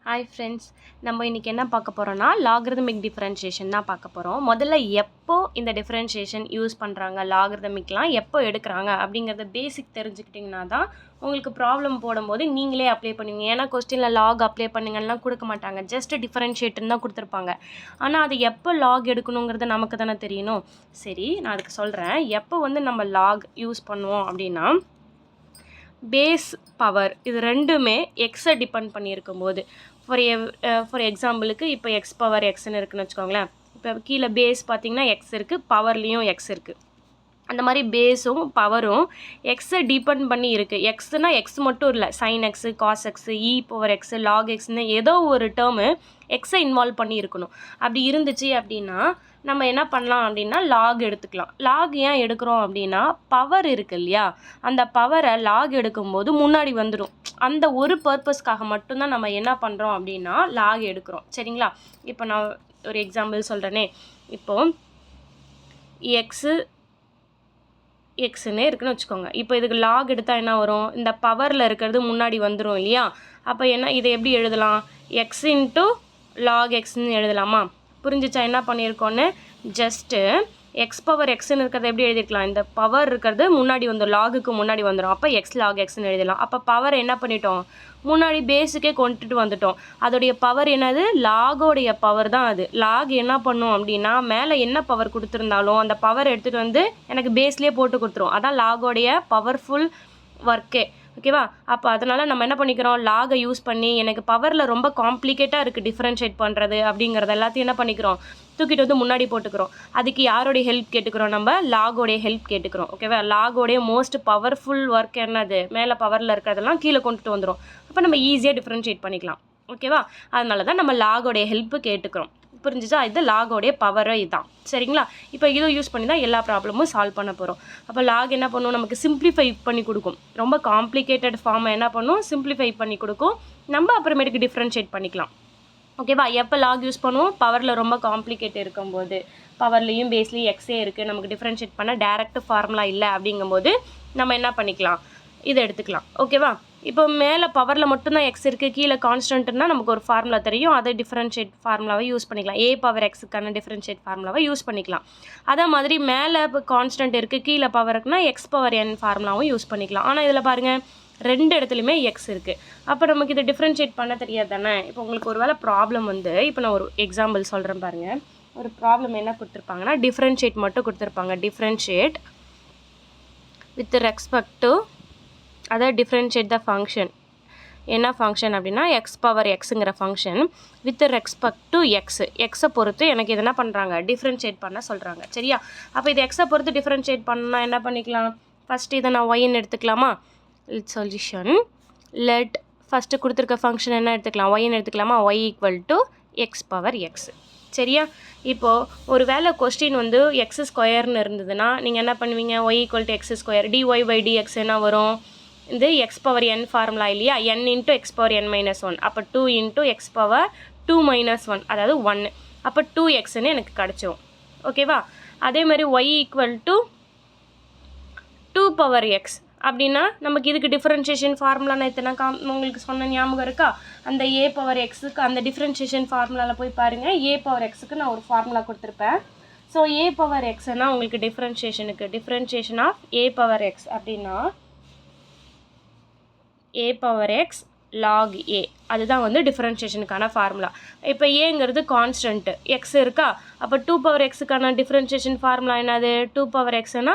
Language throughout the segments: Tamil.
ஹாய் ஃப்ரெண்ட்ஸ், நம்ம இன்றைக்கி என்ன பார்க்க போகிறோன்னா லாகரிதமிக் டிஃப்ரென்ஷியேஷன் தான் பார்க்க போகிறோம். முதல்ல எப்போ இந்த டிஃப்ரென்ஷியேஷன் யூஸ் பண்ணுறாங்க, லாகரிதமிக்லாம் எப்போ எடுக்கிறாங்க அப்படிங்கிறத பேசிக் தெரிஞ்சுக்கிட்டிங்கன்னா தான் உங்களுக்கு ப்ராப்ளம் போடும்போது நீங்களே அப்ளை பண்ணுவீங்க. ஏன்னா கொஸ்டினில் லாக் அப்ளை பண்ணுங்கலாம் கொடுக்க மாட்டாங்க, ஜஸ்ட் டிஃப்ரென்ஷியேட்டுன்னு தான் கொடுத்துருப்பாங்க. ஆனால் அது எப்போ லாக் எடுக்கணுங்கிறது நமக்கு தானே தெரியணும். சரி, நான் அதுக்கு சொல்கிறேன். எப்போ நம்ம லாக் யூஸ் பண்ணுவோம் அப்படின்னா, பேஸ் பவர் இது ரெண்டுமே எக்ஸை டிபெண்ட் பண்ணியிருக்கும் போது, ஃபார் எக்ஸாம்பிளுக்கு இப்போ எக்ஸ் பவர் எக்ஸ்ன்னு இருக்குன்னு வச்சுக்கோங்களேன். இப்போ கீழே பேஸ் பார்த்திங்கன்னா எக்ஸ் இருக்குது, பவர்லேயும் எக்ஸ் இருக்குது. அந்த மாதிரி பேஸும் பவரும் எக்ஸை டிபெண்ட் பண்ணி இருக்குது. எக்ஸ்னால் எக்ஸ் மட்டும் இல்லை, sign x, cos x, e power x, lock எக்ஸ்னு ஏதோ ஒரு டேர்மு எக்ஸை இன்வால்வ் பண்ணி இருக்கணும். அப்படி இருந்துச்சு அப்படின்னா நம்ம என்ன பண்ணலாம் அப்படின்னா லாக் எடுத்துக்கலாம். லாக் ஏன் எடுக்கிறோம் அப்படின்னா, பவர் இருக்குது இல்லையா, அந்த பவரை லாக் எடுக்கும்போது முன்னாடி வந்துடும். அந்த ஒரு பர்பஸ்க்காக மட்டும்தான் நம்ம என்ன பண்ணுறோம் அப்படின்னா லாக் எடுக்கிறோம். சரிங்களா? இப்போ நான் ஒரு எக்ஸாம்பிள் சொல்கிறேனே. இப்போது எக்ஸுன்னே இருக்குன்னு வச்சுக்கோங்க. இப்போ இதுக்கு லாக் எடுத்தால் என்ன வரும், இந்த பவரில் இருக்கிறது முன்னாடி வந்துடும் இல்லையா. அப்போ என்ன, இதை எப்படி எழுதலாம், எக்ஸ் இன்ட்டு லாக் எக்ஸ்ன்னு எழுதலாமா? புரிஞ்சிச்சா என்ன பண்ணியிருக்கோன்னு? ஜஸ்ட்டு எக்ஸ் பவர் எக்ஸ்ன்னு இருக்கிறத எப்படி எழுதிக்கலாம், இந்த பவர் இருக்கிறது முன்னாடி வந்துடும், லாகுக்கு முன்னாடி வந்துடும். அப்போ எக்ஸ் லாக் எக்ஸ்ன்னு எழுதலாம். அப்போ பவர் என்ன பண்ணிட்டோம், முன்னாடி பேஸுக்கே கொண்டுட்டு வந்துட்டோம். அதோடைய பவர் என்னது, லாகோடைய பவர் தான் அது. லாக் என்ன பண்ணும் அப்படின்னா, மேலே என்ன பவர் கொடுத்துருந்தாலும் அந்த பவர் எடுத்துகிட்டு வந்து எனக்கு பேஸ்லேயே போட்டு கொடுத்துரும். அதான் லாகோடைய பவர்ஃபுல் ஒர்க்கே. ஓகேவா? அப்போ அதனால் நம்ம என்ன பண்ணிக்கிறோம், லாகை யூஸ் பண்ணி எனக்கு பவரில் ரொம்ப காம்ப்ளிகேட்டாக இருக்குது டிஃப்ரென்ஷியேட் பண்ணுறது அப்படிங்கிறது எல்லாத்தையும் என்ன பண்ணிக்கிறோம், தூக்கிட்டு வந்து முன்னாடி போட்டுக்கிறோம். அதுக்கு யாரோடைய ஹெல்ப் கேட்டுக்கிறோம், நம்ம லாகோடைய ஹெல்ப் கேட்டுக்கிறோம். ஓகேவா? லாகோடைய மோஸ்ட் பவர்ஃபுல் ஒர்க் என்னது, மேலே பவரில் இருக்கிறதெல்லாம் கீழே கொண்டுட்டு வந்துடும். அப்போ நம்ம ஈஸியாக டிஃப்ரென்ஷியேட் பண்ணிக்கலாம். ஓகேவா? அதனால தான் நம்ம லாகோடைய ஹெல்ப்பு கேட்டுக்கிறோம். புரிஞ்சுச்சா? இது லாகோடைய பவரே இதுதான். சரிங்களா? இப்போ இதை யூஸ் பண்ணி தான் எல்லா ப்ராப்ளமும் சால்வ் பண்ண போகிறோம். அப்போ லாக் என்ன பண்ணும், நமக்கு சிம்பிளிஃபை பண்ணி கொடுக்கும். ரொம்ப காம்ப்ளிகேட்டட் ஃபார்மை என்ன பண்ணும், சிம்பிளிஃபை பண்ணி கொடுக்கும். நம்ம அப்புறமேட்டுக்கு டிஃப்ரென்ஷியேட் பண்ணிக்கலாம். ஓகேவா? எப்போ லாக் யூஸ் பண்ணுவோம், பவரில் ரொம்ப காம்ப்ளிகேட் இருக்கும்போது. பவர்லேயும் பேஸ்லேயும் எக்ஸே இருக்குது, நமக்கு டிஃப்ரென்ஷியேட் பண்ண டேரக்ட் ஃபார்முலா இல்லை அப்படிங்கும்போது நம்ம என்ன பண்ணிக்கலாம், இதை எடுத்துக்கலாம். ஓகேவா? இப்போ மேலே பவரில் மட்டும்தான் எக்ஸ் இருக்குது, கீழே கான்ஸ்டன்ட்னா நமக்கு ஒரு ஃபார்முலா தெரியும், அதை டிஃப்ரென்ஷியேட் ஃபார்முலாவை யூஸ் பண்ணிக்கலாம். ஏ பவர் எக்ஸுக்கான டிஃப்ரென்ஷியேட் ஃபார்முலாவை யூஸ் பண்ணிக்கலாம். அதே மாதிரி மேலே இப்போ கான்ஸ்டன்ட் இருக்குது, கீழே பவர் இருக்குன்னா எக்ஸ் பவர் என் ஃபார்முலாவும் யூஸ் பண்ணிக்கலாம். ஆனால் இதில் பாருங்கள், ரெண்டு இடத்துலையுமே எக்ஸ் இருக்குது. அப்போ நமக்கு இதை டிஃப்ரென்ஷியேட் பண்ண தெரியாது தானே. இப்போ உங்களுக்கு ஒரு வேளை ப்ராப்ளம் இப்போ நான் ஒரு எக்ஸாம்பிள் சொல்கிறேன் பாருங்கள். ஒரு ப்ராப்ளம் என்ன கொடுத்துருப்பாங்கன்னா, டிஃப்ரென்ஷியேட் மட்டும் கொடுத்துருப்பாங்க. டிஃப்ரென்ஷியேட் வித் ரெஸ்பெக்ட் டு, அதாவது டிஃப்ரென்ஷியேட் த ஃபங்க்ஷன். என்ன ஃபங்க்ஷன் அப்படின்னா, எக்ஸ் பவர் எக்ஸுங்கிற function with respect to X. எக்ஸை பொறுத்து எனக்கு இது என்ன பண்ணுறாங்க, டிஃப்ரென்ஷியேட் பண்ண சொல்கிறாங்க. சரியா? அப்போ இது எக்ஸை பொறுத்து டிஃப்ரென்ஷியேட் பண்ணால் என்ன பண்ணிக்கலாம், ஃபஸ்ட்டு இதை நான் ஒய்ன்னு எடுத்துக்கலாமா. சொல்யூஷன் லெட் ஃபஸ்ட்டு கொடுத்துருக்க ஃபங்க்ஷன் என்ன எடுத்துக்கலாம், ஒய்ன்னு எடுத்துக்கலாமா. Y equal to x power x. சரியா? இப்போது ஒரு வேளை கொஸ்டின் எக்ஸ் ஸ்கொயர்னு இருந்ததுன்னா நீங்கள் என்ன பண்ணுவீங்க, y equal to x square, dy by dx என்ன வரும், இது எக்ஸ் பவர் என் ஃபார்முலா இல்லையா, n into x power n minus one. அப்போ 2 இன்ட்டு எக்ஸ் பவர் 2 மைனஸ் 1, அதாவது 1. அப்போ 2xன்னு எனக்கு கிடச்சிரும். ஓகேவா? அதே மாதிரி y equal to 2 power x அப்படின்னா நமக்கு இதுக்கு டிஃப்ரென்ஷியேஷன் ஃபார்முலா நான் உங்களுக்கு சொன்ன ஞாபகம் இருக்கா, அந்த ஏ பவர் எக்ஸுக்கு அந்த டிஃப்ரென்ஷியேஷன் ஃபார்முலாவில் போய் பாருங்கள். ஏ பவர் எக்ஸுக்கு நான் ஒரு ஃபார்முலா கொடுத்துருப்பேன். ஸோ ஏ பவர் எக்ஸ்னா உங்களுக்கு differentiation of a power x அப்படின்னா a power x log a, அதுதான் டிஃப்ரென்ஷியேஷனுக்கான ஃபார்முலா. இப்போ ஏங்கிறது கான்ஸ்டன்ட்டு, எக்ஸ் இருக்கா, அப்போ 2 பவர் எக்ஸுக்கான டிஃப்ரென்ஷியேஷன் ஃபார்முலா என்னது, 2 பவர் எக்ஸ்னா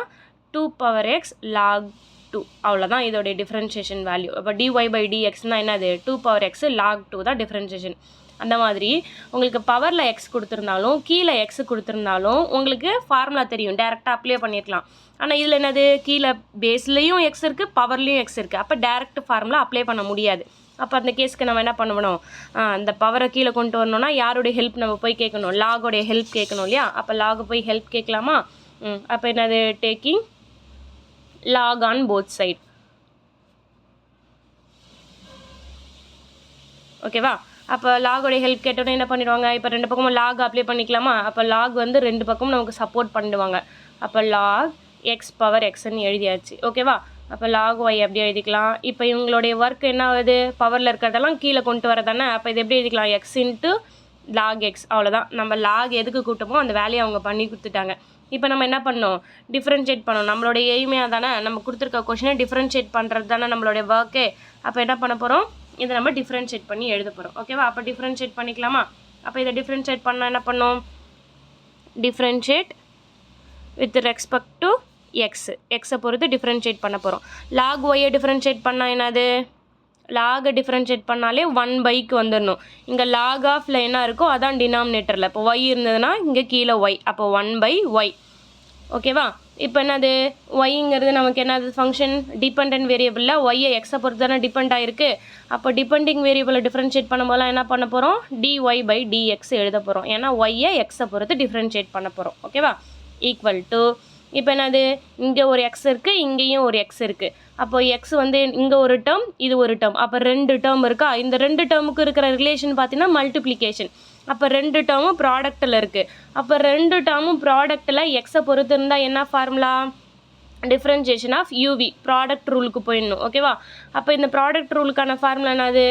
2 பவர் எக்ஸ் லாக் 2. அவ்வளோதான் இதோடைய டிஃப்ரென்ஷியேஷன் வேல்யூ. அப்போ டிஒய் பை டிஎக்ஸ்னால் என்னது, 2 பவர் எக்ஸ் லாக் 2 தான் டிஃப்ரென்ஷியேஷன். அந்த மாதிரி உங்களுக்கு பவரில் எக்ஸ் கொடுத்துருந்தாலும் கீழே எக்ஸ் கொடுத்துருந்தாலும் உங்களுக்கு ஃபார்முலா தெரியும், டேரெக்டாக அப்ளை பண்ணியிருக்கலாம். ஆனால் இதில் என்னது, கீழே பேஸ்லேயும் எக்ஸ் இருக்குது, பவர்லேயும் எக்ஸ் இருக்குது. அப்போ டேரெக்ட் ஃபார்முலா அப்ளை பண்ண முடியாது. அப்போ அந்த கேஸ்க்கு நம்ம என்ன பண்ணணும், அந்த பவரை கீழே கொண்டு வரணும்னா யாருடைய ஹெல்ப் நம்ம போய் கேட்கணும், லாகோடைய ஹெல்ப் கேட்கணும் இல்லையா. அப்போ லாகு போய் ஹெல்ப் கேட்கலாமா. அப்போ என்னது, taking log on both side. ஓகேவா? அப்போ லாகோடைய ஹெல்ப் கேட்டோன்னே என்ன பண்ணிடுவாங்க, இப்போ ரெண்டு பக்கமும் லாக் அப்ளை பண்ணிக்கலாமா. அப்போ லாக் ரெண்டு பக்கமும் நமக்கு சப்போர்ட் பண்ணிடுவாங்க. அப்போ லாக் எக்ஸ் பவர் எக்ஸ்ன்னு எழுதியாச்சு. ஓகேவா? அப்போ log y எப்படி எழுதிக்கலாம்? இப்போ இவங்களுடைய ஒர்க் என்ன ஆகுது? பவரில் இருக்கிறதெல்லாம் கீழே கொண்டு வரதானே. அப்போ இது எப்படி எழுதிக்கலாம்? x into log x. அவ்வளோதான். நம்ம log எதுக்கு கூட்டமோ அந்த வேலையை அவங்க பண்ணி கொடுத்துட்டாங்க. இப்போ நம்ம என்ன பண்ணோம்? டிஃப்ரென்ஷியேட் பண்ணோம். நம்மளுடைய எய்மையாக தானே நம்ம கொடுத்துருக்க கொஷினை டிஃப்ரென்ஷியேட் பண்ணுறது தானே நம்மளுடைய ஒர்க்கே. அப்போ என்ன பண்ண போகிறோம்? இதை நம்ம டிஃப்ரென்ஷியேட் பண்ணி எழுத போகிறோம். ஓகேவா? அப்போ டிஃப்ரென்ஷியேட் பண்ணிக்கலாமா? அப்போ இதை டிஃப்ரென்ஷியேட் பண்ணால் என்ன பண்ணோம்? Differentiate with respect to X. எக்ஸை பொறுத்து டிஃப்ரென்ஷியேட் பண்ண போகிறோம். log ஒய்யை டிஃப்ரென்ஷியேட் பண்ணால் என்னது? லாகை டிஃப்ரென்ஷியேட் பண்ணாலே 1/க்கு வந்துடணும். இங்கே லாக் ஆஃப்ல என்ன இருக்கோ அதான் டினாமினேட்டரில். இப்போ ஒய் இருந்ததுன்னா இங்கே கீழே ஒய். அப்போ 1/y. ஓகேவா? இப்போ என்னது? ஒய்ங்கிறது நமக்கு என்னது ஃபங்க்ஷன்? டிபெண்ட் வேரியபிளில் ஒய்யை எக்ஸை பொறுத்து தானே டிபெண்ட் ஆகிருக்கு. அப்போ டிபெண்டிங் வேரியபிளை டிஃப்ரென்ஷியேட் பண்ணும்போதெல்லாம் என்ன பண்ண போகிறோம்? dy/dx எழுத போகிறோம். ஏன்னா ஒய்யை எக்ஸை பொறுத்து டிஃப்ரென்ஷியேட் பண்ண போகிறோம். ஓகேவா? ஈக்குவல் டு இப்போ என்னது? இங்கே ஒரு எக்ஸ் இருக்குது, இங்கேயும் ஒரு எக்ஸ் இருக்குது. அப்போ எக்ஸ் வந்து இங்கே ஒரு டேர்ம், இது ஒரு டேர்ம். அப்போ 2 டேர்ம் இருக்கா? இந்த 2 டேர்முக்கு இருக்கிற ரிலேஷன் பார்த்தீங்கன்னா மல்டிப்ளிகேஷன். அப்போ 2 டேர்மும் ப்ராடக்ட்டில் இருக்குது. அப்போ 2 டேர்மும் ப்ராடக்ட்டில் எக்ஸை பொறுத்து இருந்தால் என்ன formula? Differentiation of UV. Product ரூலுக்கு போயிடணும். ஓகேவா? அப்போ இந்த ப்ராடக்ட் ரூலுக்கான ஃபார்முலா என்னது?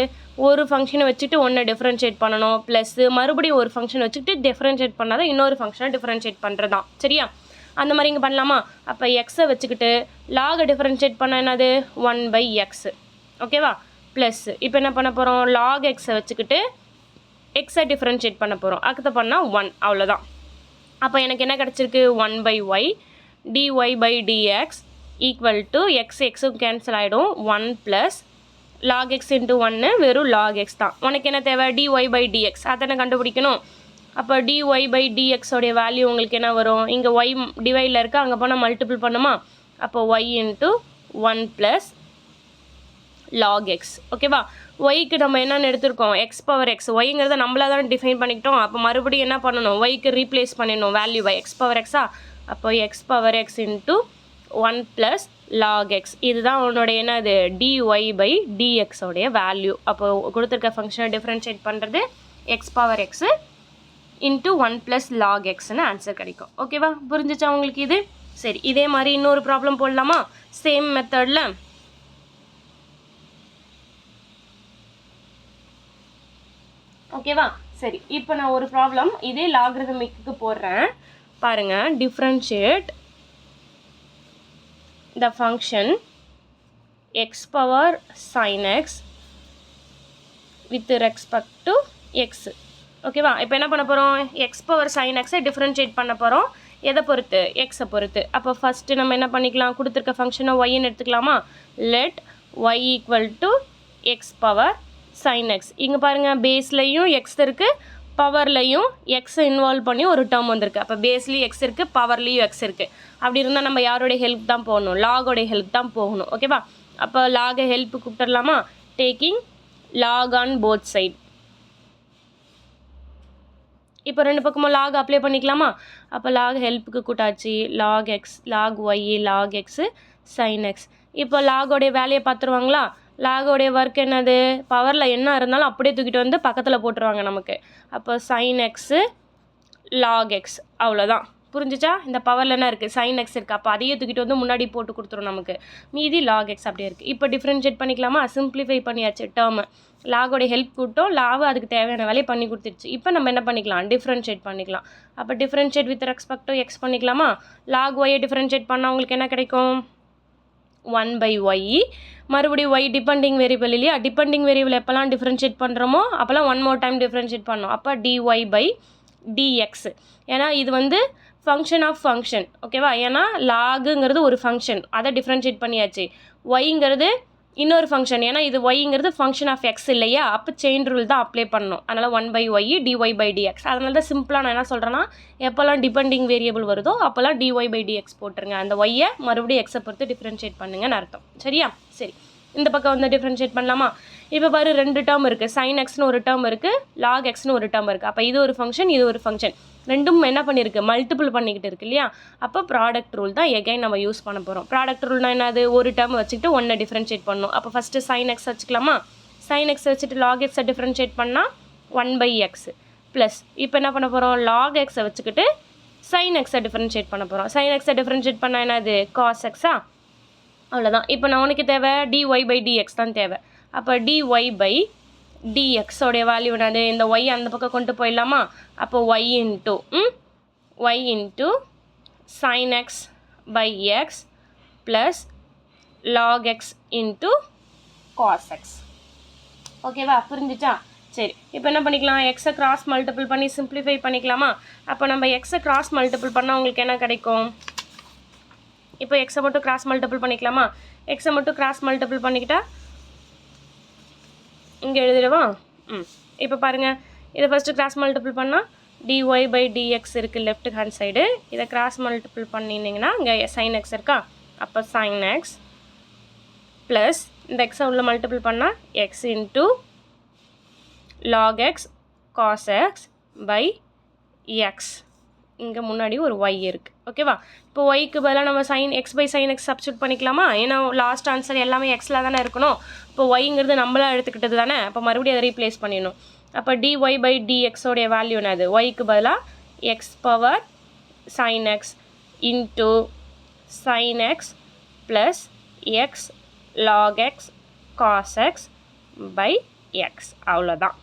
ஒரு ஃபங்க்ஷனை வச்சுட்டு ஒன்றை டிஃப்ரென்ஷியேட் பண்ணணும், ப்ளஸ் மறுபடியும் ஒரு ஃபங்க்ஷனை வச்சுட்டு டிஃப்ரென்ஷியேட் பண்ணாதான் இன்னொரு ஃபங்க்ஷனை டிஃப்ரென்ஷியேட் பண்ணுறதான். சரியா? அந்த மாதிரி இங்கே பண்ணலாமா? அப்போ எக்ஸை வச்சுக்கிட்டு லாகை டிஃப்ரென்ஷியேட் பண்ண என்னது? 1/x. ஓகேவா? ப்ளஸ் இப்போ என்ன பண்ண போகிறோம்? log எக்ஸை வச்சுக்கிட்டு எக்ஸை டிஃப்ரென்ஷியேட் பண்ண போகிறோம். அடுத்த பண்ணால் 1. அவ்வளோதான். அப்போ எனக்கு என்ன கிடச்சிருக்கு? 1/y dy/dx ஈக்குவல் டு எக்ஸும் கேன்சல் ஆகிடும். 1 + log x இன்ட்டு 1 வெறும் log x தான். உனக்கு என்ன தேவை? dy/dx. அதை கண்டுபிடிக்கணும். அப்போ dy/dx உடைய வேல்யூ உங்களுக்கு என்ன வரும்? இங்கே y டிவைடில் இருக்குது, அங்கே போனால் மல்டிபிள் பண்ணுமா? அப்போ y இன்ட்டு 1 + log x. ஓகேவா? ஒய்க்கு நம்ம என்னென்னு எடுத்திருக்கோம்? x/x. ஒய்ங்கிறத நம்மளா தான் டிஃபைன் பண்ணிக்கிட்டோம். அப்போ மறுபடியும் என்ன பண்ணணும்? ஒய்க்கு ரீப்ளேஸ் பண்ணிடணும் வேல்யூவை. x/x. அப்போ x/x இன்ட்டு 1 + log x. இதுதான் உன்னோடைய என்னது? dy/dx உடைய வேல்யூ. அப்போ கொடுத்துருக்க ஃபங்க்ஷனை டிஃப்ரென்ஷியேட் பண்ணுறது x/x இன்ட்டு 1 + log xன்னு ஆன்சர் கிடைக்கும். ஓகேவா? புரிஞ்சிச்சா உங்களுக்கு இது? சரி, இதே மாதிரி இன்னொரு ப்ராப்ளம் போடலாமா? சேம் மெத்தடில். ஓகேவா? சரி, இப்போ நான் ஒரு ப்ராப்ளம் இதே லாகரிதமிக்கு போடுறேன். பாருங்கள். Differentiate the function x/sin x with respect to X. ஓகேவா? இப்போ என்ன பண்ண போகிறோம்? x/sin x டிஃப்ரென்ஷியேட் பண்ண போகிறோம். எதை பொறுத்து? எக்ஸை பொறுத்து. அப்போ ஃபஸ்ட்டு நம்ம என்ன பண்ணிக்கலாம்? கொடுத்துருக்க ஃபங்க்ஷனை ஒய்ன்னு எடுத்துக்கலாமா? Let y equal to x/sin x. இங்கே பாருங்கள், பேஸ்லையும் எக்ஸ் இருக்குது, பவர்லையும் எக்ஸை இன்வால்வ் பண்ணி ஒரு டேர்ம் வந்திருக்கு. அப்போ பேஸ்லேயும் எக்ஸ் இருக்குது, பவர்லேயும் எக்ஸ் இருக்குது. அப்படி இருந்தால் நம்ம யாரோடைய ஹெல்ப் தான் போகணும்? லாகோடைய ஹெல்ப் தான் போகணும். ஓகேவா? அப்போ லாகை ஹெல்ப்பு கூப்பிட்டுடலாமா? Taking log on both side. இப்போ 2 பக்கமும் லாக் அப்ளை பண்ணிக்கலாமா? அப்போ லாக் ஹெல்ப்புக்கு கூட்டாச்சு. log x, log y, log x, sin x. இப்போ லாகோடைய வேலையை பார்த்துருவாங்களா? லாகோடைய ஒர்க் என்னது? பவரில் என்ன இருந்தாலும் அப்படியே தூக்கிட்டு வந்து பக்கத்தில் போட்டுருவாங்க நமக்கு. அப்போ sin x log x. அவ்வளோதான். புரிஞ்சிச்சா? இந்த பவரில் என்ன இருக்குது? sin x இருக்குது. அப்போ அதையே தூக்கிட்டு வந்து முன்னாடி போட்டு கொடுத்துரும் நமக்கு. மீதி log x அப்படியே இருக்குது. இப்போ டிஃப்ரென்ஷியேட் பண்ணிக்கலாமா? சிம்பிளிஃபை பண்ணியாச்சு டேர்மு. லாகோடைய ஹெல்ப் கூட்டம், லாவை அதுக்கு தேவையான வேலையை பண்ணி கொடுத்துருச்சு. இப்போ நம்ம என்ன பண்ணிக்கலாம்? டிஃப்ரென்ஷியேட் பண்ணிக்கலாம். அப்போ differentiate with respect to X பண்ணிக்கலாமா? log ஒய்யை டிஃப்ரென்ஷியேட் பண்ணால் உங்களுக்கு என்ன கிடைக்கும்? 1/y. மறுபடியும் y டிபெண்டிங் வேரியபிள் இல்லையா? டிபெண்டிங் வேரியபிள் எப்போல்லாம் டிஃப்ரென்ஷியேட் பண்ணுறோமோ அப்போல்லாம் 1 more டைம் டிஃப்ரென்ஷியேட் பண்ணோம். அப்போ dy/dx. ஏன்னா இது வந்து ஃபங்க்ஷன் ஆஃப் ஃபங்க்ஷன். ஓகேவா? ஏன்னா லாகுங்கிறது ஒரு ஃபங்க்ஷன், அதை டிஃப்ரென்ஷியேட் பண்ணியாச்சு. ஒய்ங்கிறது இன்னொரு ஃபங்க்ஷன், ஏன்னா இது ஒய்ங்கிறது ஃபங்க்ஷன் ஆஃப் எக்ஸ் இல்லையா? அப்போ செயின் ரூல் தான் அப்ளை பண்ணணும். அதனால் 1/y dy/dx. அதனால தான் சிம்பிளாக நான் என்ன சொல்கிறேன்னா, எப்போல்லாம் டிபெண்டிங் வேரியபிள் வருதோ அப்போல்லாம் dy/dx போட்டுருங்க. அந்த ஒய்யை மறுபடியும் எக்ஸை பொறுத்து டிஃப்ரென்ஷியேட் பண்ணுங்கன்னு அர்த்தம். சரியா? சரி, இந்த பக்கம் வந்து டிஃப்ரென்ஷியேட் பண்ணலாமா? இப்போ பாரு, 2 டேர்ம் இருக்குது. sin xன்னு ஒரு டேர்ம் இருக்குது, log xன்னு ஒரு டேர்ம் இருக்குது. அப்போ இது ஒரு ஃபங்க்ஷன், இது ஒரு ஃபங்க்ஷன். ரெண்டும் என்ன பண்ணியிருக்கு? மல்டிபிள் பண்ணிக்கிட்டு இருக்கு இல்லையா? அப்போ ப்ராடக்ட் ரூல் தான் எகைன் நம்ம யூஸ் பண்ண போகிறோம். ப்ராடக்ட் ரூல்னா என்னது? ஒரு டேர்ம் வச்சுக்கிட்டு ஒன்றை டிஃப்ரென்ஷியேட் பண்ணணும். அப்போ ஃபஸ்ட்டு sin x வச்சுக்கலாமா? sin x வச்சுட்டு log x டிஃப்ரென்ஷியேட் பண்ணால் 1/x ப்ளஸ் இப்போ என்ன பண்ண போகிறோம்? log x வச்சுக்கிட்டு sin x டிஃப்ரென்ஷியேட் பண்ண போகிறோம். sin x டிஃப்ரென்ஷியேட் பண்ணால் என்னது? cos x. அவ்வளோதான். இப்போ நான் உனக்கு தேவை dy by dx தான் தேவை. அப்போ dy by dx உடைய வேல்யூ என்னது? இந்த y அந்த பக்கம் கொண்டு போயிடலாமா? அப்போ y into sin x by x plus log x into cos x. ஓகேவா? புரிஞ்சிச்சா? சரி, இப்போ என்ன பண்ணிக்கலாம்? எக்ஸை கிராஸ் மல்டிபிள் பண்ணி சிம்பிளிஃபை பண்ணிக்கலாமா? அப்போ நம்ம எக்ஸை கிராஸ் மல்டிபிள் பண்ணால் உங்களுக்கு என்ன கிடைக்கும்? இப்போ எக்ஸை மட்டும் கிராஸ் மல்டிபிள் பண்ணிக்கலாமா? எக்ஸை மட்டும் கிராஸ் மல்டிபிள் பண்ணிக்கிட்டா இங்கே எழுதிடுவா? இப்போ பாருங்கள், இதை ஃபஸ்ட்டு கிராஸ் மல்டிபிள் பண்ணால் dy by dx இருக்குது லெஃப்ட் ஹேண்ட் சைடு. இதை கிராஸ் மல்டிபிள் பண்ணிங்கன்னா இங்கே sin x இருக்கா? அப்போ sin x ப்ளஸ் இந்த எக்ஸை உள்ள மல்டிபிள் பண்ணால் x into log x cos x by x. இங்கே முன்னாடி ஒரு y இருக்குது. ஓகேவா? இப்போ ஒய்க்கு பதிலாக நம்ம x by sin x substitute பண்ணிக்கலாமா? ஏன்னா லாஸ்ட் ஆன்சர் எல்லாமே எக்ஸில் தானே இருக்கணும். இப்போ ஒய்ங்கிறது நம்மளாக எடுத்துக்கிட்டது தானே. அப்போ மறுபடியும் அதை ரீப்ளேஸ் பண்ணிடணும். அப்போ dy by dx உடைய வேல்யூ என்னது? ஒய்க்கு பதிலாக x power sin x into sin x plus x log x cos x by x. அவ்வளோதான்.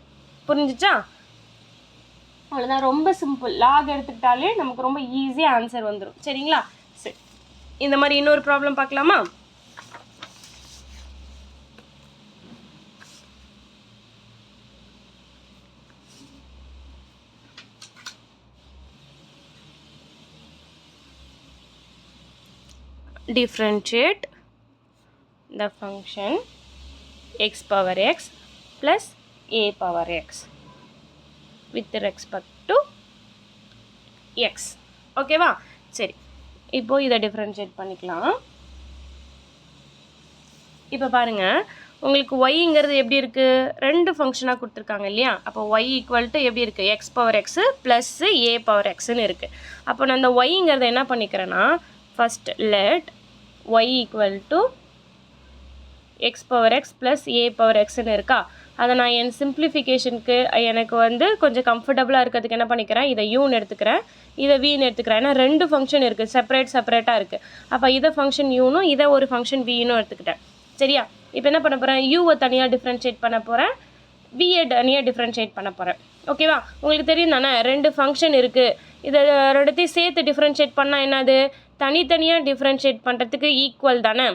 புரிஞ்சிச்சா? அவ்வளோதான். ரொம்ப சிம்பிள். லாக் எடுத்துக்கிட்டாலே நமக்கு ரொம்ப ஈஸியாக ஆன்சர் வந்துடும். சரிங்களா? சரி, இந்த மாதிரி இன்னொரு ப்ராப்ளம் பார்க்கலாமா? Differentiate the function x power x plus a power x with respect to x. ஓகேவா? சரி, இப்போ இதை டிஃப்ரென்ஷியேட் பண்ணிக்கலாம். இப்போ பாருங்கள், உங்களுக்கு ஒய்ங்கிறது எப்படி இருக்குது? ரெண்டு ஃபங்க்ஷனாக கொடுத்துருக்காங்க இல்லையா? அப்போ ஒய் ஈக்குவல் டு எப்படி இருக்குது? X power X plus A power எக்ஸுன்னு இருக்குது. அப்போ நான் இந்த ஒய்ங்கிறத என்ன பண்ணிக்கிறேன்னா, first let y equal to x power x plus a power xன்னு இருக்கா? அதை நான் என் சிம்பிளிஃபிகேஷனுக்கு எனக்கு வந்து கொஞ்சம் கம்ஃபர்டபுளாக இருக்கிறதுக்கு என்ன பண்ணிக்கிறேன், இதை யூன்னு எடுத்துக்கிறேன், இதை வின்னு எடுத்துக்கிறேன். ஏன்னா ரெண்டு ஃபங்க்ஷன் இருக்குது, செப்பரேட்டாக இருக்குது. அப்போ இதை ஃபங்க்ஷன் யூனும் இதை ஒரு ஃபங்க்ஷன் வின்னு எடுத்துக்கிட்டேன். சரியா? இப்போ என்ன பண்ண போகிறேன்? யூவை தனியாக டிஃப்ரென்ஷியேட் பண்ண போகிறேன், வியை தனியாக டிஃப்ரென்ஷியேட் பண்ண போகிறேன். ஓகேவா? உங்களுக்கு தெரியும் தானே, ரெண்டு ஃபங்க்ஷன் இருக்குது. இதை ரெண்டுத்தையும் சேர்த்து டிஃப்ரென்ஷியேட் பண்ணால் என்னது? தனித்தனியாக டிஃப்ரென்ஷியேட் பண்ணுறதுக்கு ஈக்குவல் தானே.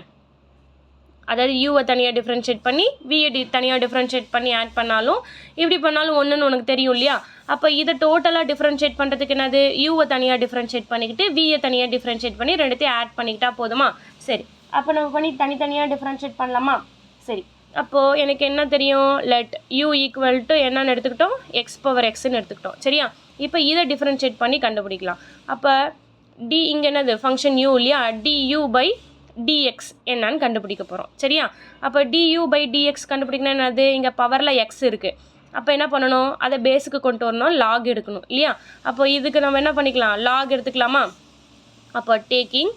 அதாவது யூவை தனியாக டிஃப்ரென்ஷியேட் பண்ணி வியை தனியாக டிஃப்ரென்ஷியேட் பண்ணி ஆட் பண்ணாலும் இப்படி பண்ணாலும் ஒன்றுன்னு உனக்கு தெரியும் இல்லையா? அப்போ இதை டோட்டலாக டிஃப்ரென்ஷியேட் பண்ணுறதுக்கு என்னது? யூவை தனியாக டிஃப்ரென்ஷியேட் பண்ணிக்கிட்டு வியை தனியாக டிஃப்ரென்ஷியேட் பண்ணி ரெண்டுத்தையும் ஆட் பண்ணிக்கிட்டா போதுமா? சரி, அப்போ நம்ம பண்ணி தனித்தனியாக டிஃப்ரென்ஷியேட் பண்ணலாமா? சரி, அப்போது எனக்கு என்ன தெரியும்? லெட் யூ ஈக்குவல் டு என்னன்னு எடுத்துக்கிட்டோம்? எக்ஸ் பவர் எக்ஸ்ன்னு எடுத்துக்கிட்டோம். சரியா? இப்போ இதை டிஃப்ரென்ஷியேட் பண்ணி கண்டுபிடிக்கலாம். அப்போ டி இங்கே என்னது? ஃபங்க்ஷன் யூ இல்லையா? du by dx என்னன்னு கண்டுபிடிக்க போகிறோம். சரியா? அப்போ du by dx கண்டுபிடிக்கணும் என்னது? இங்கே பவரில் எக்ஸ் இருக்குது. அப்போ என்ன பண்ணணும்? அதை பேஸுக்கு கொண்டு வரணும், லாக் எடுக்கணும் இல்லையா? அப்போ இதுக்கு நம்ம என்ன பண்ணிக்கலாம்? லாக் எடுத்துக்கலாமா? அப்போ taking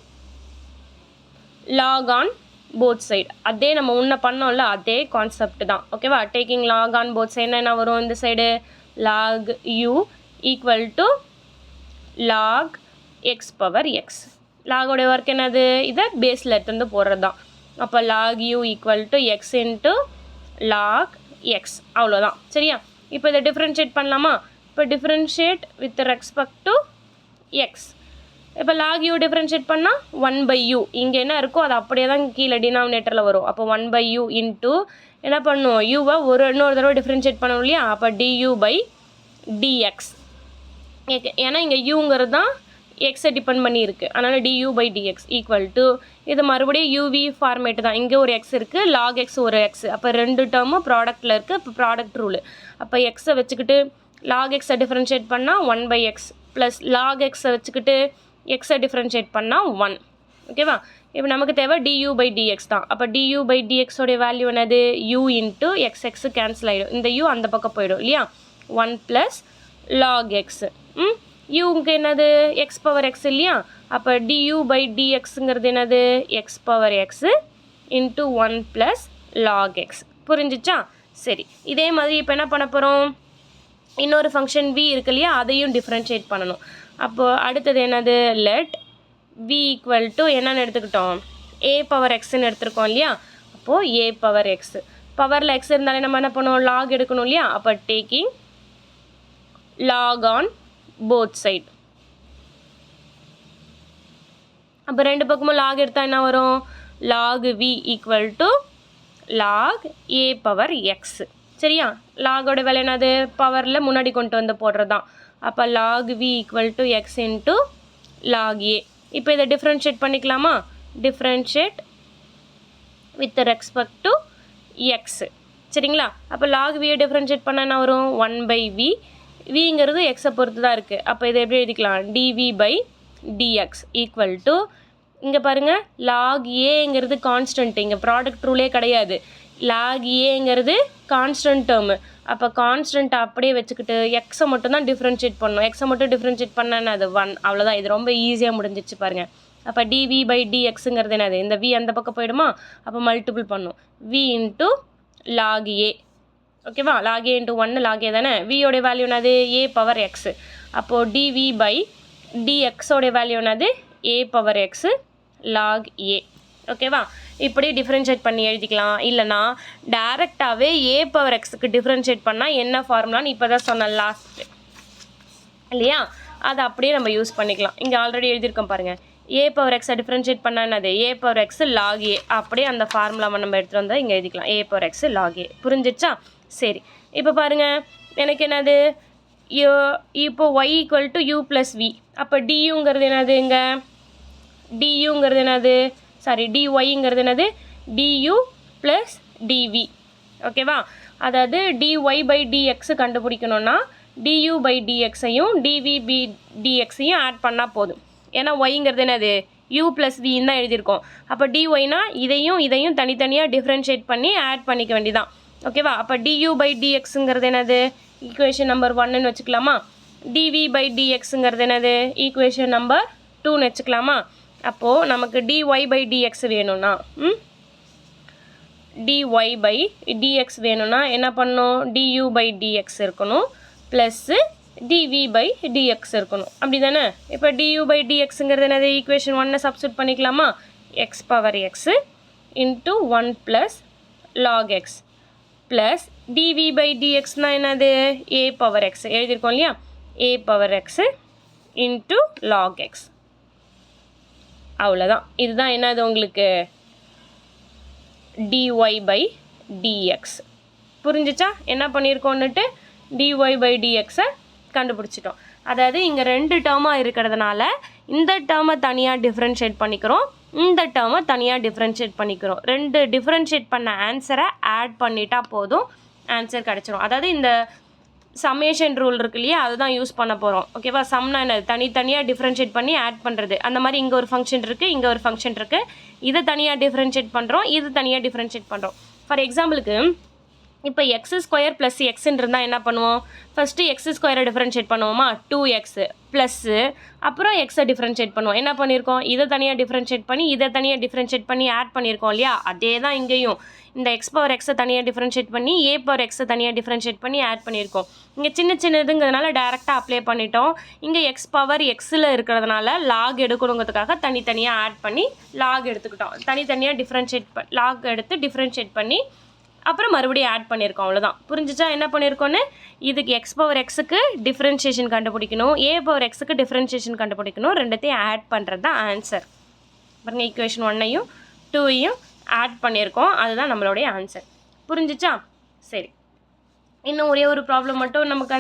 log on both side, அதே நம்ம முன்ன பண்ணோம்ல அதே கான்செப்ட் தான். ஓகேவா? Taking log on both side என்ன வரும்? இந்த side log u equal to log x power x. லாகோடைய ஒர்க் என்னது? இதை பேஸில் எடுத்துருந்து போடுறது தான். அப்போ log u equal to x into log x. அவ்வளோதான். சரியா? இப்போ இதை டிஃப்ரென்ஷியேட் பண்ணலாமா? இப்போ differentiate with respect to x. இப்போ லாக் யூ டிஃப்ரென்ஷியேட் பண்ணால் 1/u. இங்கே என்ன இருக்கோ அது அப்படியே தான் கீழே டினாமினேட்டரில் வரும். அப்போ 1/u இன்ட்டு என்ன பண்ணும்? யூவை இன்னொரு தடவை டிஃப்ரென்ஷியேட் பண்ணணும் இல்லையா? அப்போ du by dx. ஏன்னா இங்கே யூங்கிறது தான் எக்ஸை டிபெண்ட் பண்ணி இருக்குது, அதனால் du by dx equal to இது மறுபடியும் uv ஃபார்மேட்டு தான். இங்கே ஒரு எக்ஸ் இருக்குது, லாக் எக்ஸ் ஒரு எக்ஸ். அப்போ ரெண்டு டேர்மும் ப்ராடக்ட்டில் இருக்குது. இப்போ ப்ராடக்ட் ரூலு. அப்போ எக்ஸை வச்சுக்கிட்டு லாக் எக்ஸை டிஃப்ரென்ஷியேட் பண்ணால் 1/x ப்ளஸ் லாக் எக்ஸை வச்சுக்கிட்டு எக்ஸை டிஃப்ரென்ஷியேட் பண்ணால் 1. ஓகேவா? இப்போ நமக்கு தேவை du by dx தான். அப்போ du by dx உடைய வேல்யூ என்னது? u இன்ட்டு எக்ஸ் கேன்சல் ஆகிடும். இந்த u அந்த பக்கம் போயிடும் இல்லையா? 1 ப்ளஸ் லாக் எக்ஸு. யூங்க என்னது? எக்ஸ் பவர் எக்ஸ் இல்லையா? அப்போ du by dxங்கிறது என்னது? X power x into 1 plus log x. புரிஞ்சிச்சா? சரி, இதே மாதிரி இப்போ என்ன பண்ண போகிறோம்? இன்னொரு ஃபங்க்ஷன் v இருக்கு இல்லையா? அதையும் டிஃப்ரென்ஷியேட் பண்ணணும். அப்போது அடுத்தது என்னது? லெட் v ஈக்குவல் டு என்னன்னு எடுத்துக்கிட்டோம்? a பவர் எக்ஸ்ன்னு எடுத்திருக்கோம் இல்லையா, அப்போது a பவர் எக்ஸ். பவரில் எக்ஸ் இருந்தாலே நம்ம என்ன பண்ணுவோம், லாக் எடுக்கணும் இல்லையா, அப்போ taking log on both side. அப்போ ரெண்டு பக்கமும் லாக் எடுத்தால் என்ன வரும், log v equal to log a power x. சரியா, லாகோட வேலை என்னது, பவரில் முன்னாடி கொண்டு வந்து போடுறது தான். அப்போ log v equal to x into log a. இப்போ இதை டிஃப்ரென்ஷியேட் பண்ணிக்கலாமா, differentiate with respect to X. சரிங்களா, அப்போ log v டிஃப்ரென்ஷியேட் பண்ணால் என்ன வரும், 1/v. விங்கிறது எக்ஸை பொறுத்து தான் இருக்குது. அப்போ இதை எப்படி எழுதிக்கலாம், dv/dx ஈக்குவல் டு, இங்கே பாருங்கள் log aங்கிறது கான்ஸ்டன்ட், இங்கே ப்ராடக்ட் ரூலே கிடையாது. log aங்கிறது கான்ஸ்டன்ட் டேர்மு. அப்போ கான்ஸ்டன்ட் அப்படியே வச்சுக்கிட்டு எக்ஸை மட்டும் தான் டிஃப்ரென்ஷியேட் பண்ணணும். எக்ஸை மட்டும் டிஃப்ரென்ஷியேட் பண்ணால் அது 1, அவ்வளோதான். இது ரொம்ப ஈஸியாக முடிஞ்சிச்சு பாருங்கள். அப்போ dv/dxங்கிறது என்னது, இந்த v அந்த பக்கம் போயிடுமா, அப்போ மல்டிபிள் பண்ணும் v இன்ட்டு log a. ஓகேவா, log a into 1 log a தானே, வியோடைய வேல்யூ என்னது a பவர் எக்ஸு. அப்போது dv/dxோடைய வேல்யூ என்னது a power x log a. ஓகேவா, இப்படி டிஃப்ரென்ஷியேட் பண்ணி எழுதிக்கலாம். இல்லைனா டேரெக்டாகவே a பவர் எக்ஸுக்கு டிஃப்ரென்ஷியேட் பண்ணால் என்ன ஃபார்முலான்னு இப்போ தான் சொன்னேன் லாஸ்ட்டு இல்லையா, அதை அப்படியே நம்ம யூஸ் பண்ணிக்கலாம். இங்கே ஆல்ரெடி எழுதியிருக்கோம் பாருங்கள், a பவர் எக்ஸை டிஃப்ரென்ஷியேட் பண்ணால் என்னது a power x log a. அப்படியே அந்த ஃபார்முலாவை நம்ம எடுத்துகிட்டு வந்தால் இங்கே எழுதிக்கலாம், a power x log a. புரிஞ்சிடுச்சா, சரி. இப்போ பாருங்கள் எனக்கு என்னது, இப்போ y equal to u plus v. அப்போ duங்கிறது என்னது, இங்கே duங்கிறது என்னது, சாரி dyங்கிறது என்னது, du ப்ளஸ் dv. ஓகேவா, அதாவது dy/dx கண்டுபிடிக்கணும்னா du/dxையும் dv/dxையும் ஆட் பண்ணால் போதும். ஏன்னா yங்கிறது என்னது u ப்ளஸ் வின்னு தான் எழுதியிருக்கோம். அப்போ dyனா இதையும் தனித்தனியாக டிஃப்ரென்ஷியேட் பண்ணி ஆட் பண்ணிக்க வேண்டியதான். ஓகேவா, அப்போ du/dxங்கிறது என்னது, ஈக்குவேஷன் நம்பர் 1ன்னு வச்சுக்கலாமா. dv/dxங்கிறது என்னது, ஈக்குவேஷன் நம்பர் 2ன்னு வச்சுக்கலாமா. அப்போது நமக்கு dy/dx வேணும்னா dy/dx வேணும்னா என்ன பண்ணணும், du/dx இருக்கணும் ப்ளஸ்ஸு dv/dx இருக்கணும், அப்படி தானே. இப்போ du/dxங்கிறது என்னது, ஈக்குவேஷன் 1 சப்ஸ்டியூட் பண்ணிக்கலாமா, x power x into 1 plus log x plus dv/dxனால் என்னது a பவர் எக்ஸ் எழுதியிருக்கோம் இல்லையா, a power x into log x. அவ்வளோதான், இதுதான் என்னது உங்களுக்கு dy/dx. புரிஞ்சிச்சா என்ன பண்ணியிருக்கோன்னுட்டு, dy/dxை கண்டுபிடிச்சிட்டோம். அதாவது இங்கே ரெண்டு டேர்மாக இருக்கிறதுனால இந்த டேர்மை தனியாக டிஃப்ரென்ஷியேட் பண்ணிக்கிறோம், இந்த டேர்மை தனியாக டிஃப்ரென்ஷியேட் பண்ணிக்கிறோம். ரெண்டு டிஃப்ரென்ஷியேட் பண்ண ஆன்சரை ஆட் பண்ணிட்டா போதும், ஆன்சர் கிடச்சிரும். அதாவது இந்த சம்மேஷன் ரூல் இருக்கு இல்லையா, அதுதான் யூஸ் பண்ண போகிறோம். ஓகேவா, சம்னா என்னது, தனித்தனியாக டிஃப்ரென்ஷியேட் பண்ணி ஆட் பண்ணுறது. அந்த மாதிரி இங்கே ஒரு ஃபங்க்ஷன் இருக்குது, இங்கே ஒரு ஃபங்க்ஷன் இருக்குது, இதை தனியாக டிஃப்ரென்ஷியேட் பண்ணுறோம், இது தனியாக டிஃப்ரென்ஷியேட் பண்ணுறோம். ஃபார் எக்ஸாம்பிளுக்கு இப்போ x² ப்ளஸ் எக்ஸ்ன்னு இருந்தால் என்ன பண்ணுவோம், ஃபஸ்ட்டு x² டிஃப்ரென்ஷியேட் பண்ணுவோமா, 2x ப்ளஸ்ஸு அப்புறம் எக்ஸை டிஃப்ரென்ஷியேட் பண்ணுவோம். என்ன பண்ணியிருக்கோம், இதை தனியாக டிஃப்ரென்ஷியேட் பண்ணி இதை தனியாக டிஃப்ரென்ஷியேட் பண்ணி ஆட் பண்ணியிருக்கோம் இல்லையா, அதே தான் இங்கேயும் இந்த x பவர் எக்ஸை தனியாக டிஃப்ரென்ஷியேட் பண்ணி a பவர் எக்ஸை தனியாக டிஃப்ரென்ஷியேட் பண்ணி ஆட் பண்ணியிருக்கோம். இங்கே சின்னதுங்கிறதுனால டேரெக்டாக அப்ளை பண்ணிட்டோம். இங்கே x பவர் எக்ஸில் இருக்கிறதுனால லாக் எடுக்கணுங்கிறதுக்காக தனித்தனியாக ஆட் பண்ணி லாக் எடுத்துக்கிட்டோம். தனித்தனியாக லாக் எடுத்து டிஃப்ரென்ஷியேட் பண்ணி அப்புறம் மறுபடியும் ஆட் பண்ணியிருக்கோம், அவ்வளோதான். புரிஞ்சிச்சா என்ன பண்ணியிருக்கோன்னு, இதுக்கு x பவர் எக்ஸுக்கு டிஃப்ரென்ஷியேஷன் கண்டுபிடிக்கணும், a பவர் எக்ஸுக்கு டிஃப்ரென்ஷியேஷன் கண்டுபிடிக்கணும், ரெண்டுத்தையும் ஆட் பண்ணுறது தான் ஆன்சர். பாருங்கள், ஈக்குவேஷன் 1ஐயும் 2ஐயும் ஆட் பண்ணியிருக்கோம், அதுதான் நம்மளுடைய ஆன்சர். புரிஞ்சிச்சா, சரி. இன்னும் ஒரே ஒரு ப்ராப்ளம் மட்டும் நமக்கு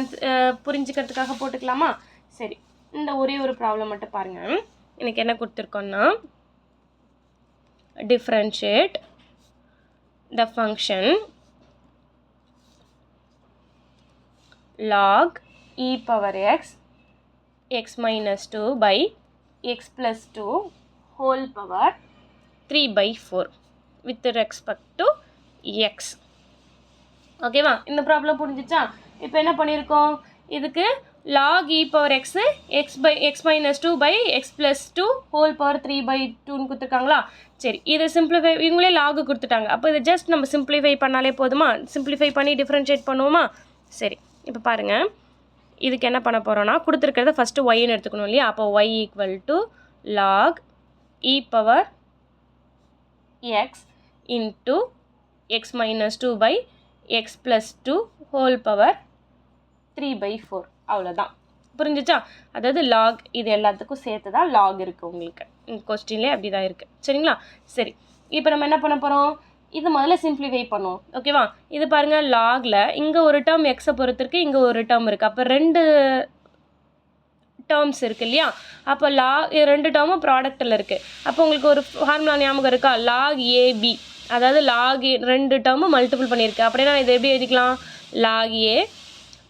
புரிஞ்சுக்கிறதுக்காக போட்டுக்கலாமா. சரி, இந்த ஒரே ஒரு ப்ராப்ளம் மட்டும் பாருங்கள். எனக்கு என்ன கொடுத்துருக்கோன்னா, differentiate the function log e power x minus 2 by x plus 2 whole power 3/4 with respect to x. ஓகேவா, இந்த ப்ராப்ளம் புரிஞ்சிச்சா. இப்போ என்ன பண்ணியிருக்கோம், இதுக்கு log e power x minus 2 by x plus 2 whole power 3/2ன்னு கொடுத்துருக்காங்களா. சரி, இதை சிம்பிளிஃபை, இவங்களே லாகு கொடுத்துட்டாங்க. அப்போ இதை ஜஸ்ட் நம்ம சிம்பிளிஃபை பண்ணாலே போதுமா, சிம்பிளிஃபை பண்ணி டிஃப்ரென்ஷியேட் பண்ணுவோமா. சரி, இப்போ பாருங்கள், இதுக்கு என்ன பண்ண போகிறோன்னா, கொடுத்துருக்கிறத ஃபஸ்ட்டு ஒய்ன்னு எடுத்துக்கணும் இல்லையா. அப்போ y equal to log e power x into x minus 2 by x plus 2 whole power 3/4 அவ்வளோதான். புரிஞ்சிச்சா? அதாவது லாக் இது எல்லாத்துக்கும் சேர்த்து தான் லாக் இருக்குது உங்களுக்கு. கொஸ்டின்லேயே அப்படி தான் இருக்குது. சரிங்களா? சரி, இப்போ நம்ம என்ன பண்ண போகிறோம்? இது முதல்ல சிம்பிளிஃபை பண்ணுவோம். ஓகேவா? இது பாருங்கள், லாகில் இங்கே ஒரு டேர்ம் எக்ஸை பொறுத்து இருக்குது, இங்கே ஒரு டேர்ம் இருக்குது. அப்போ 2 டேர்ம்ஸ் இருக்குது இல்லையா? அப்போ ரெண்டு டேர்மும் ப்ராடக்டில் இருக்குது. அப்போ உங்களுக்கு ஒரு ஃபார்முலா ஞாபகம் இருக்கா? லாக் ஏபி, அதாவது லாக் ஏ 2 டேர்மும் மல்டிபிள் பண்ணியிருக்கு. அப்படின்னா இதை எப்படி எழுதிக்கலாம்? லாக் ஏ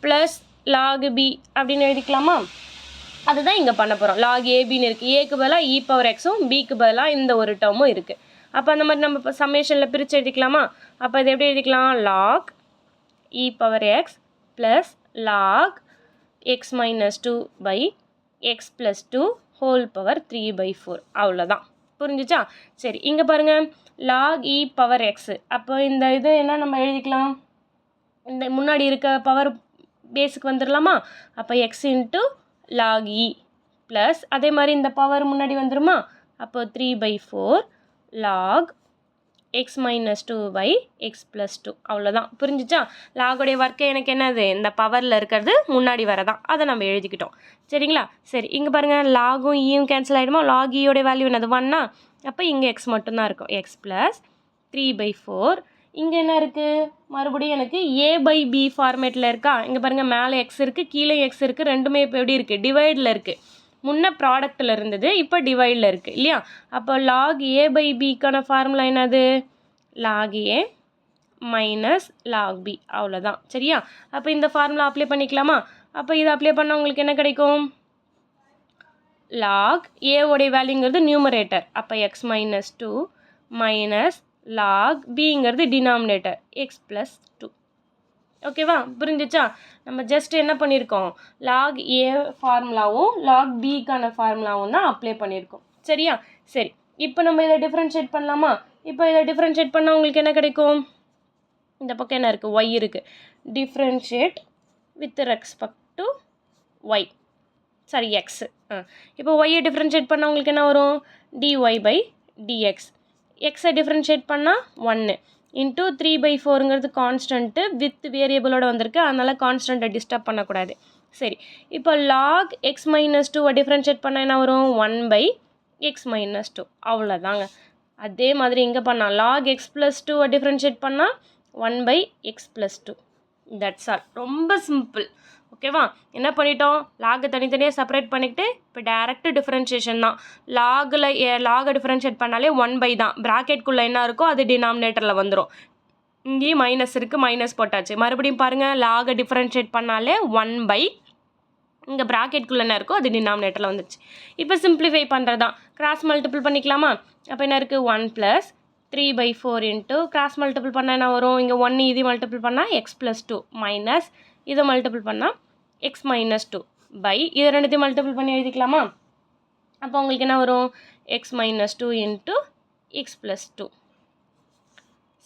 ப்ளஸ் லாக் பி அப்படின்னு எழுதிக்கலாமா? அதுதான் இங்கே பண்ண போகிறோம். லாக் ஏபின்னு இருக்குது. ஏக்கு பதிலாக இ பவர் எக்ஸும் பிக்கு பதிலாக இந்த ஒரு டேர்மும் இருக்குது. அப்போ அந்த மாதிரி நம்ம இப்போ சம்மேஷனில் பிரித்து எழுதிக்கலாமா? அப்போ இது எப்படி எழுதிக்கலாம்? Log e power x plus log x minus 2 by x plus 2 whole power 3/4 அவ்வளோதான். புரிஞ்சிச்சா? சரி, இங்கே பாருங்கள், லாக் இ பவர் எக்ஸு. அப்போ இந்த இது என்ன நம்ம எழுதிக்கலாம்? இந்த முன்னாடி இருக்க பவர் பேஸுக்கு வந்துடலாமா? அப்போ x into log e plus அதே மாதிரி இந்த பவர் முன்னாடி வந்துடுமா? அப்போ 3/4 log x minus 2 by x plus 2 அவ்வளோதான். புரிஞ்சிச்சா? லாகுடைய ஒர்க்கே எனக்கு என்னது? இந்த பவரில் இருக்கிறது முன்னாடி வரதான், அதை நம்ம எழுதிக்கிட்டோம். சரிங்களா? சரி, இங்கே பாருங்கள், லாகும் ஈயும் கேன்சல் ஆகிடுமா? லாக் ஈயோடைய வேல்யூ என்னது? 1னா? அப்போ இங்கே எக்ஸ் மட்டும்தான் இருக்கும். X plus 3/4. இங்கே என்ன இருக்குது? மறுபடியும் எனக்கு ஏ பை பி ஃபார்மேட்டில் இருக்கா? இங்கே பாருங்கள், மேலே எக்ஸ் இருக்குது, கீழே எக்ஸ் இருக்குது. ரெண்டுமே இப்போ எப்படி இருக்குது? டிவைடில் இருக்குது. முன்ன ப்ராடக்டில் இருந்தது, இப்போ டிவைடில் இருக்குது இல்லையா? அப்போ லாக் ஏ பை பிக்கான ஃபார்முலா என்னது? லாக் ஏ மைனஸ் லாக் பி அவ்வளோதான். சரியா? அப்போ இந்த ஃபார்முலா அப்ளை பண்ணிக்கலாமா? அப்போ இதை அப்ளை பண்ணால் உங்களுக்கு என்ன கிடைக்கும்? லாக் ஏவோடைய வேல்யூங்கிறது நியூமரேட்டர், அப்போ எக்ஸ் மைனஸ் 2 மைனஸ் லாக் பிங்கிறது டினாமினேட்டர் எக்ஸ் ப்ளஸ் 2. ஓகேவா? புரிஞ்சிச்சா? நம்ம ஜஸ்ட் என்ன பண்ணியிருக்கோம்? லாக் ஏ ஃபார்முலாவும் லாக் பிக்கான ஃபார்முலாவும் தான் அப்ளை பண்ணியிருக்கோம். சரியா? சரி, இப்போ நம்ம இதை டிஃப்ரென்ஷியேட் பண்ணலாமா? இப்போ இதை டிஃப்ரென்ஷியேட் பண்ணால் உங்களுக்கு என்ன கிடைக்கும்? இந்த பக்கம் என்ன இருக்குது? ஒய் இருக்குது. Differentiate with respect to y, sorry x. இப்போ ஒய்யை டிஃப்ரென்ஷியேட் பண்ணால் உங்களுக்கு என்ன வரும்? Dy by dx. எக்ஸை டிஃப்ரென்ஷியேட் பண்ணால் 1 இன்ட்டு 3/4ங்கிறது கான்ஸ்டன்ட்டு வித் வேரியபிளோட வந்திருக்கு, அதனால் கான்ஸ்டன்ட்டை டிஸ்டர்ப் பண்ணக்கூடாது. சரி, இப்போ லாக் எக்ஸ் மைனஸ் 2 டிஃப்ரென்ஷியேட் பண்ணால் என்ன வரும்? 1 எக்ஸ் மைனஸ் 2 அவ்வளோதாங்க. அதே மாதிரி இங்கே பண்ணால் லாக் எக்ஸ் ப்ளஸ் 2 டிஃப்ரென்ஷியேட் பண்ணால் 1 எக்ஸ் ப்ளஸ் 2. That's all. ரொம்ப சிம்பிள். ஓகேவா? என்ன பண்ணிட்டோம்? லாகை தனித்தனியாக செப்பரேட் பண்ணிக்கிட்டு இப்போ டேரெக்ட் டிஃப்ரென்ஷியேஷன் தான். லாகை டிஃப்ரென்ஷியேட் பண்ணாலே 1 தான். ப்ராக்கெட்குள்ளே என்ன இருக்கோ அது டினாமினேட்டரில் வந்துடும். இங்கேயும் மைனஸ் இருக்குது, மைனஸ் போட்டாச்சு. மறுபடியும் பாருங்கள், லாகை டிஃப்ரென்ஷியேட் பண்ணாலே 1 இங்கே ப்ராக்கெட்குள்ளே என்ன இருக்கோ அது டினாமினேட்டரில் வந்துடுச்சு. இப்போ சிம்பிளிஃபை பண்ணுறது தான். கிராஸ் மல்டிபிள் பண்ணிக்கலாமா? அப்போ என்ன இருக்குது? 1 ப்ளஸ் 3/4 இன்ட்டு கிராஸ் மல்டிபிள் பண்ணால் என்ன வரும்? இங்கே 1 இது மல்டிபிள் பண்ணால் எக்ஸ் ப்ளஸ் 2 மைனஸ் இதை மல்டிபிள் பண்ணால் எக்ஸ் மைனஸ் 2 பை இதை ரெண்டுத்தையும் மல்டிபிள் பண்ணி எழுதிக்கலாமா? அப்போ உங்களுக்கு என்ன வரும்? X minus 2 into x plus 2.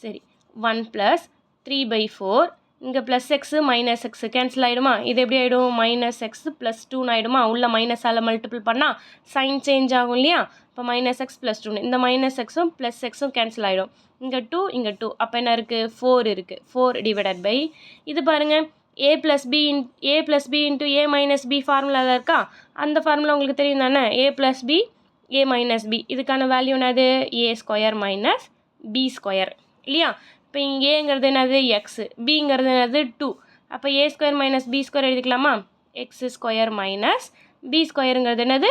சரி, 1 ப்ளஸ் 3/4 இங்கே plus x minus x cancel ஆகிடுமா? இது எப்படி ஆகிடும்? மைனஸ் எக்ஸு ப்ளஸ் 2ன்னு ஆகிடுமா? உள்ள மைனஸால் மல்டிபிள் பண்ணால் சைன் சேஞ்ச் ஆகும் இல்லையா? இப்போ மைனஸ் எக்ஸ் ப்ளஸ் 2ன்னு இந்த மைனஸ் எக்ஸும் ப்ளஸ் எக்ஸும் கேன்சல் ஆகிடும். இங்கே 2 இங்கே 2, அப்போ என்ன இருக்குது? 4 இருக்குது. 4 டிவைடட் பை இது பாருங்கள், ஏ ப்ளஸ் பி இன்ட்டு ஏ மைனஸ் பி ஃபார்முலாவில் இருக்கா? அந்த ஃபார்முலா உங்களுக்கு தெரியும் தானே? ஏ plus B A minus B, இதுக்கான வேல்யூ என்னது? ஏ ஸ்கொயர் மைனஸ் பி ஸ்கொயர் இல்லையா? இப்போ இங்கே ஏங்கிறது என்னது? எக்ஸு, பிங்கிறது என்னது? 2. அப்போ a square minus b square எழுதிக்கலாமா? எக்ஸ் ஸ்கொயர் மைனஸ் பி ஸ்கொயருங்கிறது என்னது?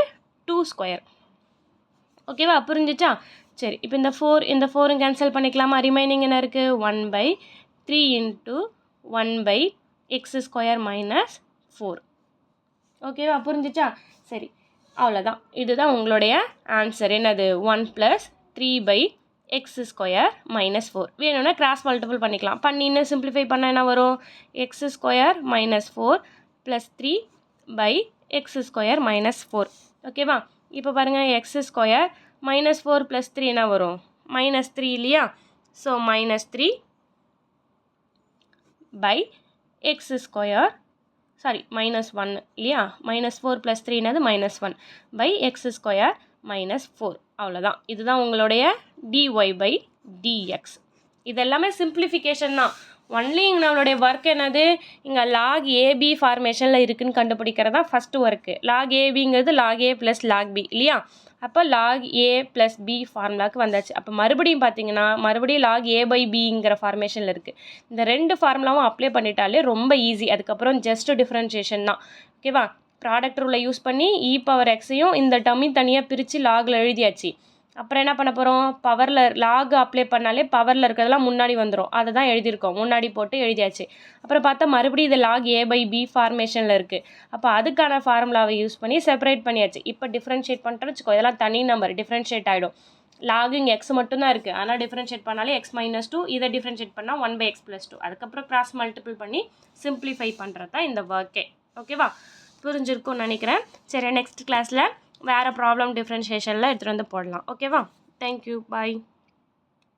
2 ஸ்கொயர். ஓகேவா? புரிஞ்சிச்சா? சரி, இப்போ இந்த 4 கேன்சல் பண்ணிக்கலாமா? ரிமைனிங் என்ன இருக்குது? 1/3 இன்ட்டு 1 எக்ஸ் ஸ்கொயர் மைனஸ் 4. ஓகேவா? புரிஞ்சிச்சா? சரி, அவ்வளோதான். இதுதான் உங்களுடைய ஆன்சர். என்னது? 1 ப்ளஸ் 3 எக்ஸ் ஸ்கொயர் மைனஸ் 4. வேணும்னா கிராஸ் மல்டிபிள் பண்ணிக்கலாம். பண்ணி இன்னும் சிம்பிளிஃபை பண்ணால் என்ன வரும்? X square minus 4 plus 3 X square minus 4. ஓகேவா? இப்போ பாருங்கள், எக்ஸ் ஸ்கொயர் மைனஸ் 4 ப்ளஸ் 3 என்ன வரும்? மைனஸ் 3 இல்லையா? So minus 3 X square, sorry minus 1 இல்லையா? மைனஸ் 4 ப்ளஸ் 3 என்னது? மைனஸ் 1 எக்ஸ் ஸ்கொயர் மைனஸ் 4 அவ்வளோதான். இதுதான் உங்களுடைய dy/dx. இதெல்லாமே சிம்பிளிஃபிகேஷன் தான். ஒன்லி நம்மளுடைய ஒர்க் என்னது, இங்கே லாக் ஏபி ஃபார்மேஷனில் இருக்குதுன்னு கண்டுபிடிக்கிறது தான் ஃபஸ்ட்டு ஒர்க்கு. லாக் ஏபிங்கிறது லாக் ஏ ப்ளஸ் லாக் பி இல்லையா? அப்போ லாக் ஏ ப்ளஸ் பி ஃபார்முலாவுக்கு வந்தாச்சு. அப்போ மறுபடியும் பார்த்தீங்கன்னா மறுபடியும் லாக் ஏ/பிங்கிற ஃபார்மேஷனில் இருக்குது. இந்த 2 ஃபார்முலாவும் அப்ளை பண்ணிட்டாலே ரொம்ப ஈஸி. அதுக்கப்புறம் ஜஸ்ட் டிஃப்ரென்ஷியேஷன் தான். ஓகேவா? ப்ராடக்ட் ரூலை யூஸ் பண்ணி e⁻x இந்த டம்மையும் தனியாக பிரித்து லாகில் எழுதியாச்சு. அப்புறம் என்ன பண்ண போகிறோம், பவரில் லாக் அப்ளை பண்ணாலே பவரில் இருக்கிறதெல்லாம் முன்னாடி வந்துடும். அதை தான் எழுதியிருக்கோம், முன்னாடி போட்டு எழுதியாச்சு. அப்புறம் பார்த்தா மறுபடியும் இது லாக் ஏ/பி ஃபார்மேஷனில் இருக்குது. அப்போ அதுக்கான ஃபார்முலாவை யூஸ் பண்ணி செப்பரேட் பண்ணியாச்சு. இப்போ டிஃப்ரென்ஷியேட் பண்ணிட்டோன்னு வச்சுக்கோ, இதெல்லாம் தனி நம்பர் டிஃப்ரென்ஷியேட் ஆகிடும். லாக் இங்கே எக்ஸ் மட்டும்தான் இருக்குது, ஆனால் டிஃப்ரென்ஷியேட் பண்ணாலே x-2, இதை டிஃப்ரென்ஷியேட் பண்ணால் 1/x+2. அதுக்கப்புறம் கிராஸ் மல்டிபிள் பண்ணி சிம்பிளிஃபை பண்ணுறது தான் இந்த ஒர்க்கே. ஓகேவா? புரிஞ்சிருக்கும்னு நினைக்கிறேன். சரி, நெக்ஸ்ட் கிளாஸில் வேறு ப்ராப்ளம் டிஃப்ரென்ஷியேஷனில் எடுத்துகிட்டு வந்து போடலாம். ஓகேவா? தேங்க்யூ, பாய்.